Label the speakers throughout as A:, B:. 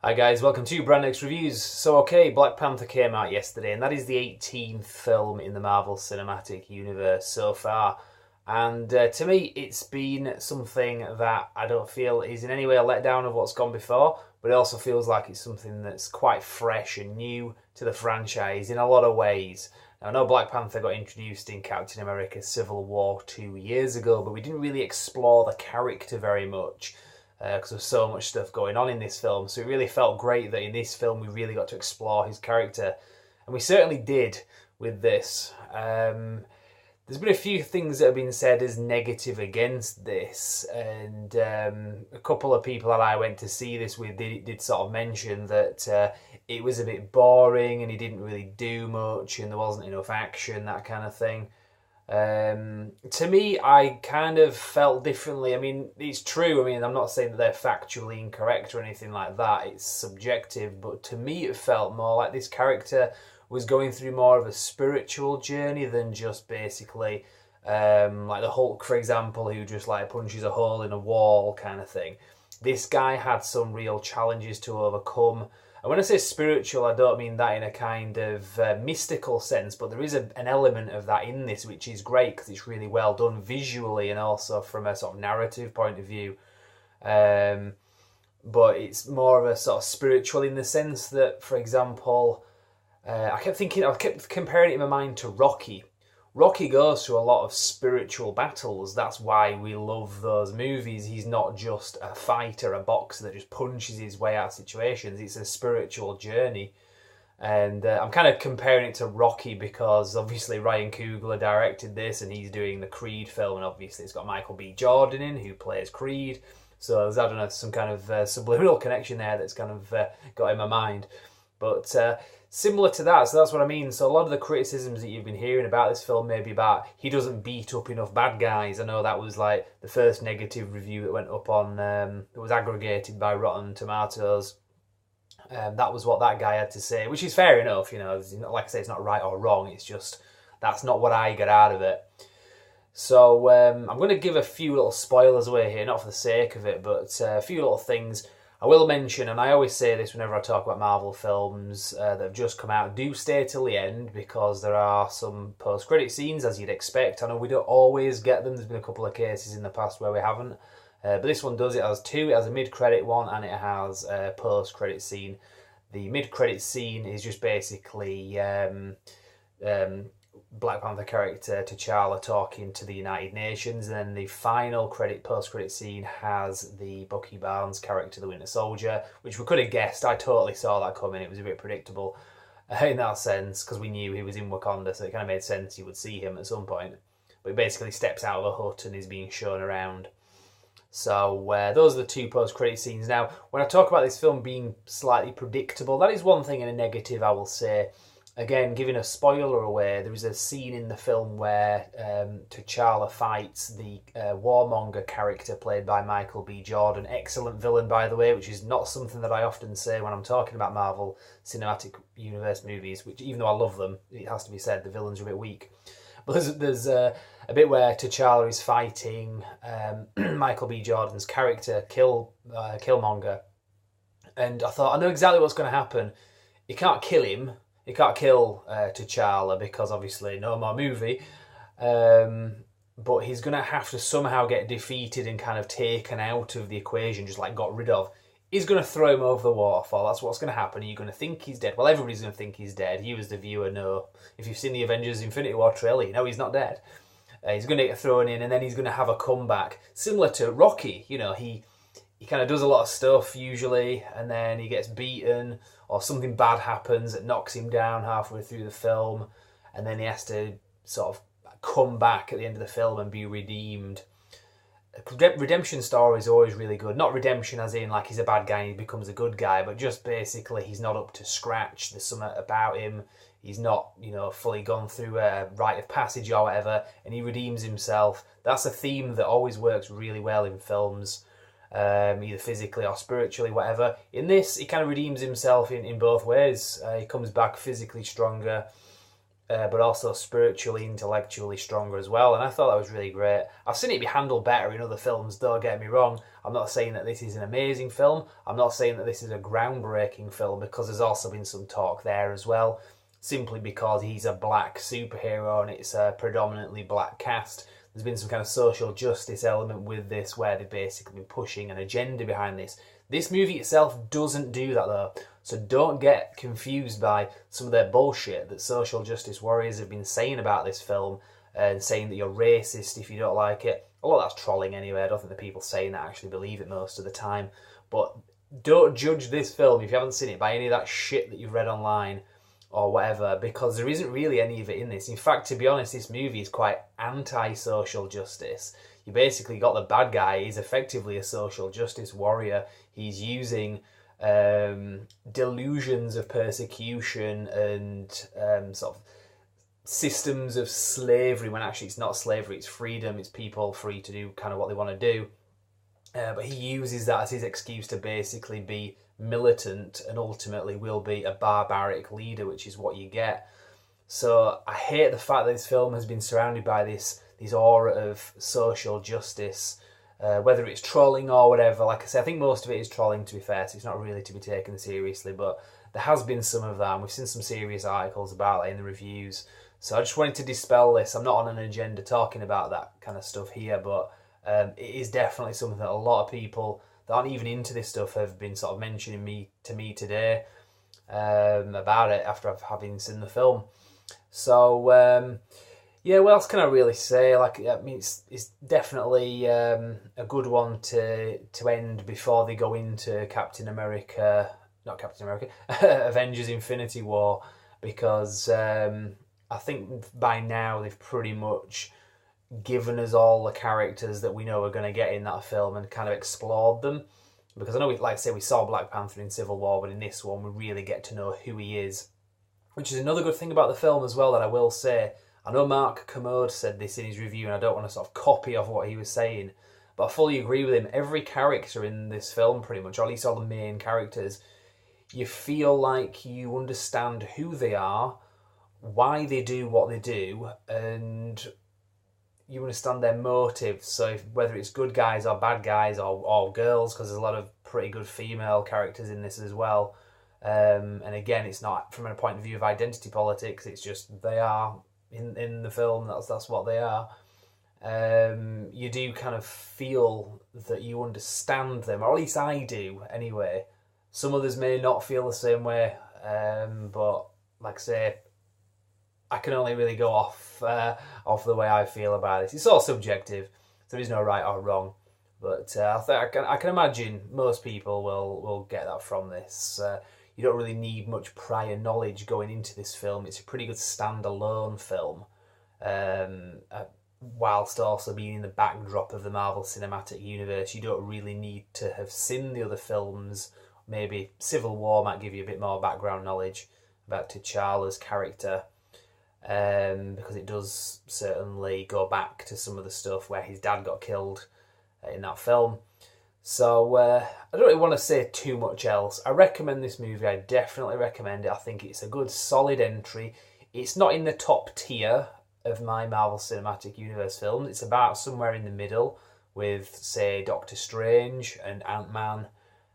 A: Hi guys, welcome to Brand X Reviews. So Black Panther came out yesterday and that is the 18th film in the Marvel Cinematic Universe so far. And to me, it's been something that I don't feel is in any way a letdown of what's gone before, but it also feels like it's something that's quite fresh and new to the franchise in a lot of ways. Now, I know Black Panther got introduced in Captain America Civil War 2 years ago, but we didn't really explore the character very much because there's so much stuff going on in this film. So it really felt great that in this film we really got to explore his character. And we certainly did with this. There's been a few things that have been said as negative against this, and a couple of people that I went to see this with did sort of mention that it was a bit boring and he didn't really do much and there wasn't enough action, that kind of thing. To me, I kind of felt differently. I mean, it's true. I mean, I'm not saying that they're factually incorrect or anything like that. It's subjective, but to me it felt more like this character was going through more of a spiritual journey than just basically like the Hulk, for example, who just like punches a hole in a wall kind of thing. This guy had some real challenges to overcome. And when I say spiritual, I don't mean that in a kind of mystical sense, but there is an element of that in this, which is great because it's really well done visually and also from a sort of narrative point of view. But it's more of a sort of spiritual in the sense that, for example, I kept comparing it in my mind to Rocky. Rocky goes through a lot of spiritual battles. That's why we love those movies. He's not just a fighter, a boxer that just punches his way out of situations. It's a spiritual journey. And I'm kind of comparing it to Rocky because obviously Ryan Coogler directed this and he's doing the Creed film, and obviously it's got Michael B. Jordan in who plays Creed. So there's, I don't know, some kind of subliminal connection there that's kind of got in my mind. But similar to that, so that's what I mean. So a lot of the criticisms that you've been hearing about this film may be about he doesn't beat up enough bad guys. I know that was like the first negative review that went up on, that was aggregated by Rotten Tomatoes. That was what that guy had to say, which is fair enough. You know, like I say, it's not right or wrong. It's just that's not what I get out of it. So I'm going to give a few little spoilers away here, not for the sake of it, but a few little things. I will mention, and I always say this whenever I talk about Marvel films that have just come out, do stay till the end because there are some post-credit scenes, as you'd expect. I know we don't always get them. There's been a couple of cases in the past where we haven't. But this one does. It has two. It has a mid-credit one and it has a post-credit scene. The mid-credit scene is just basically Black Panther character T'Challa talking to the United Nations, and then the final post-credit scene has the Bucky Barnes character, the Winter Soldier, which we could have guessed. I totally saw that coming. It was a bit predictable in that sense because we knew he was in Wakanda, so it kind of made sense you would see him at some point. But he basically steps out of a hut and is being shown around. So those are the two post-credit scenes. Now, when I talk about this film being slightly predictable, that is one thing in a negative I will say. Again, giving a spoiler away, there is a scene in the film where T'Challa fights the warmonger character played by Michael B. Jordan. Excellent villain, by the way, which is not something that I often say when I'm talking about Marvel Cinematic Universe movies, which even though I love them, it has to be said, the villains are a bit weak. But there's a bit where T'Challa is fighting Michael B. Jordan's character, Killmonger. And I thought, I know exactly what's going to happen. You can't kill him. You can't kill T'Challa because obviously no more movie. But he's going to have to somehow get defeated and kind of taken out of the equation, just like got rid of. He's going to throw him over the waterfall. That's what's going to happen. Are you going to think he's dead? Well, everybody's going to think he's dead. You as the viewer know. If you've seen the Avengers Infinity War trailer, you know he's not dead. He's going to get thrown in and then he's going to have a comeback. Similar to Rocky, you know, he kind of does a lot of stuff usually and then he gets beaten or something bad happens that knocks him down halfway through the film and then he has to sort of come back at the end of the film and be redeemed. Redemption story is always really good. Not redemption as in like he's a bad guy and he becomes a good guy, but just basically he's not up to scratch. There's something about him. He's not, you know, fully gone through a rite of passage or whatever, and he redeems himself. That's a theme that always works really well in films. Either physically or spiritually, whatever. In this, he kind of redeems himself in both ways. He comes back physically stronger but also spiritually, intellectually stronger as well. And I thought that was really great. I've seen it be handled better in other films, don't get me wrong. I'm not saying that this is an amazing film. I'm not saying that this is a groundbreaking film, because there's also been some talk there as well, simply because he's a black superhero and it's a predominantly black cast. There's been some kind of social justice element with this, where they've basically been pushing an agenda behind this. This movie itself doesn't do that though, so don't get confused by some of their bullshit that social justice warriors have been saying about this film, and saying that you're racist if you don't like it. A lot of that's trolling anyway. I don't think the people saying that actually believe it most of the time. But don't judge this film if you haven't seen it by any of that shit that you've read online or whatever, because there isn't really any of it in this. In fact, to be honest, this movie is quite anti-social justice. You basically got the bad guy, he's effectively a social justice warrior. He's using delusions of persecution and sort of systems of slavery, when actually it's not slavery, it's freedom, it's people free to do kind of what they want to do. But he uses that as his excuse to basically be militant and ultimately will be a barbaric leader, which is what you get. So I hate the fact that this film has been surrounded by this aura of social justice, whether it's trolling or whatever. Like I say, I think most of it is trolling, to be fair, so it's not really to be taken seriously, but there has been some of that, and we've seen some serious articles about it in the reviews. So I just wanted to dispel this. I'm not on an agenda talking about that kind of stuff here, but it is definitely something that a lot of people that aren't even into this stuff have been sort of mentioning to me today about it after having seen the film. So yeah, what else can I really say? Like, I mean, it's definitely a good one to end before they go into Avengers Infinity War, because I think by now they've pretty much given us all the characters that we know we're going to get in that film and kind of explored them. Because I know, like I say, we saw Black Panther in Civil War, but in this one we really get to know who he is. Which is another good thing about the film as well that I will say. I know Mark Kermode said this in his review, and I don't want to sort of copy off what he was saying, but I fully agree with him. Every character in this film, pretty much, or at least all the main characters, you feel like you understand who they are, why they do what they do, and you understand their motives. So whether it's good guys or bad guys or girls, because there's a lot of pretty good female characters in this as well. And again, it's not from a point of view of identity politics, it's just they are in the film, that's what they are. You do kind of feel that you understand them, or at least I do anyway. Some others may not feel the same way, but like I say, I can only really go off the way I feel about it. It's all subjective. There is no right or wrong, but I can imagine most people will get that from this. You don't really need much prior knowledge going into this film. It's a pretty good standalone film, whilst also being in the backdrop of the Marvel Cinematic Universe. You don't really need to have seen the other films. Maybe Civil War might give you a bit more background knowledge about T'Challa's character, because it does certainly go back to some of the stuff where his dad got killed in that film. So I don't really want to say too much else. I recommend this movie. I definitely recommend it. I think it's a good, solid entry. It's not in the top tier of my Marvel Cinematic Universe films. It's about somewhere in the middle with, say, Doctor Strange and Ant-Man.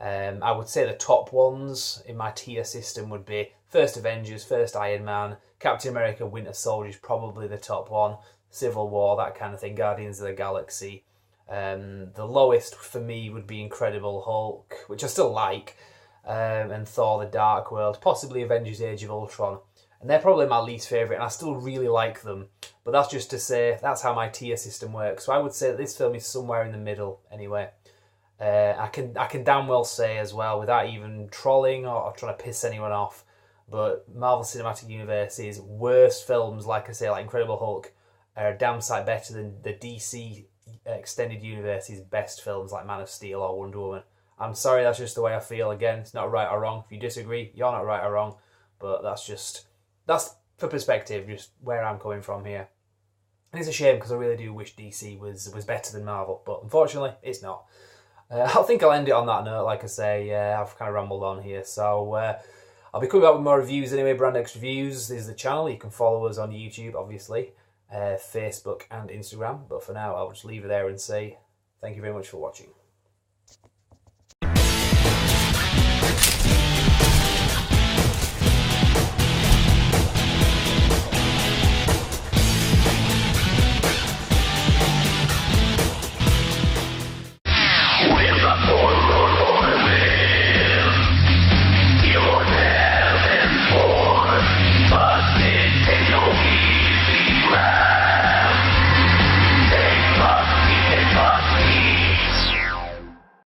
A: I would say the top ones in my tier system would be first Avengers, first Iron Man, Captain America, Winter Soldier is probably the top one, Civil War, that kind of thing, Guardians of the Galaxy. The lowest for me would be Incredible Hulk, which I still like, and Thor the Dark World, possibly Avengers Age of Ultron. And they're probably my least favourite, and I still really like them. But that's just to say, that's how my tier system works. So I would say that this film is somewhere in the middle, anyway. I can damn well say as well, without even trolling or trying to piss anyone off, but Marvel Cinematic Universe's worst films, like I say, like Incredible Hulk, are a damn sight better than the DC Extended Universe's best films like Man of Steel or Wonder Woman. I'm sorry, that's just the way I feel. Again, it's not right or wrong. If you disagree, you're not right or wrong, but that's for perspective, just where I'm coming from here. And it's a shame, because I really do wish DC was better than Marvel, but unfortunately, it's not. I think I'll end it on that note. Like I say, I've kind of rambled on here, so I'll be coming back with more reviews anyway, Brand X Reviews. This is the channel. You can follow us on YouTube, obviously, Facebook and Instagram. But for now, I'll just leave it there and say thank you very much for watching.